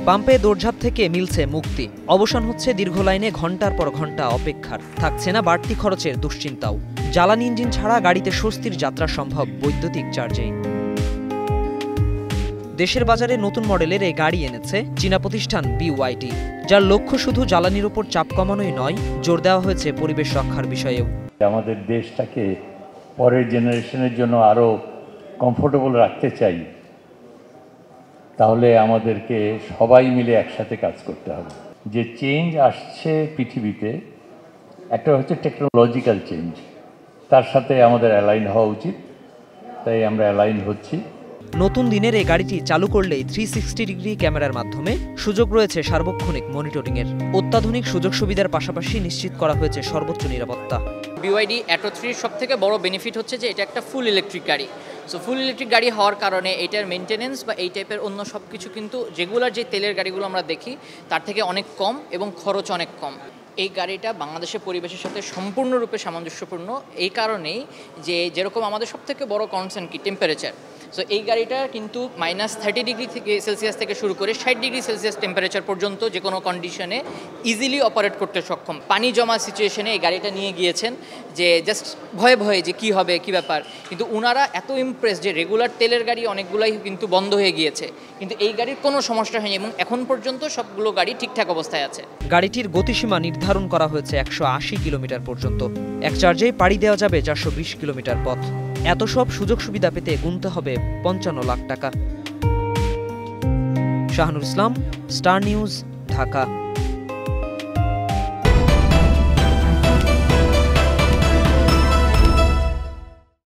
পাম্পে দৌড়ঝাঁপ থেকে মিলছে মুক্তি, অবসান হচ্ছে দীর্ঘ লাইনে ঘন্টার পর ঘন্টা অপেক্ষার, থাকছে না বাড়তি খরচের দুশ্চিন্তাও। জ্বালানি ইঞ্জিন ছাড়া গাড়িতে স্বস্তির যাত্রা সম্ভব বৈদ্যুতিক চার্জেই। দেশের বাজারে নতুন মডেলের এই গাড়ি এনেছে চীনা প্রতিষ্ঠান BYD, যার লক্ষ্য শুধু জ্বালানির উপর চাপ কমানোই নয়, জোর দেওয়া হয়েছে পরিবেশ রক্ষার বিষয়েও। আমাদের দেশটাকে পরের জেনারেশনের জন্য আরও কমফোর্টেবল রাখতে চাই, তাহলে আমাদেরকে সবাই মিলে একসাথে কাজ করতে হবে। যে চেঞ্জ আসছে পৃথিবীতে, একটা হচ্ছে টেকনোলজিক্যাল চেঞ্জ, তার সাথে আমাদের অ্যালাইন হওয়া উচিত, তাই আমরা অ্যালাইন হচ্ছি। নতুন দিনের এই গাড়িটি চালু করলেই 360 ডিগ্রি ক্যামেরার মাধ্যমে সুযোগ রয়েছে সার্বক্ষণিক মনিটরিংয়ের। অত্যাধুনিক সুযোগ সুবিধার পাশাপাশি নিশ্চিত করা হয়েছে সর্বোচ্চ নিরাপত্তা। BYD Atto 3 সব থেকে বড় বেনিফিট হচ্ছে যে এটা একটা ফুল ইলেকট্রিক গাড়ি। সো ফুল ইলেকট্রিক গাড়ি হওয়ার কারণে এটার মেনটেনেন্স বা এই টাইপের অন্য সব কিছু কিন্তু রেগুলার যে তেলের গাড়িগুলো আমরা দেখি তার থেকে অনেক কম এবং খরচ অনেক কম। এই গাড়িটা বাংলাদেশের পরিবেশের সাথে সম্পূর্ণরূপে সামঞ্জস্যপূর্ণ, এই কারণেই যে যেরকম আমাদের সব থেকে বড় কনসার্ন কি টেম্পারেচার। সো এই গাড়িটা কিন্তু -30 ডিগ্রি থেকে সেলসিয়াস থেকে শুরু করে 60 ডিগ্রি সেলসিয়াস টেম্পারেচার পর্যন্ত যে কোনো কন্ডিশনে ইজিলি অপারেট করতে সক্ষম। পানি জমা সিচুয়েশনে এই গাড়িটা নিয়ে গিয়েছেন যে জাস্ট ভয়ে ভয়ে যে কি হবে কি ব্যাপার, কিন্তু ওনারা এত ইমপ্রেস যে রেগুলার তেলের গাড়ি অনেকগুলাই কিন্তু বন্ধ হয়ে গিয়েছে, কিন্তু এই গাড়ির কোনো সমস্যা হয়নি এবং এখন পর্যন্ত সবগুলো গাড়ি ঠিকঠাক অবস্থায় আছে। গাড়িটির গতিসীমা নির্ধারণ করা হয়েছে 180 কিলোমিটার পর্যন্ত। এক চার্জেই পাড়ি দেওয়া যাবে 420 কিলোমিটার পথ। এত সব সুযোগ সুবিধা পেতে গুনতে হবে 55 লাখ টাকা। শাহানুর ইসলাম, স্টার নিউজ, ঢাকা।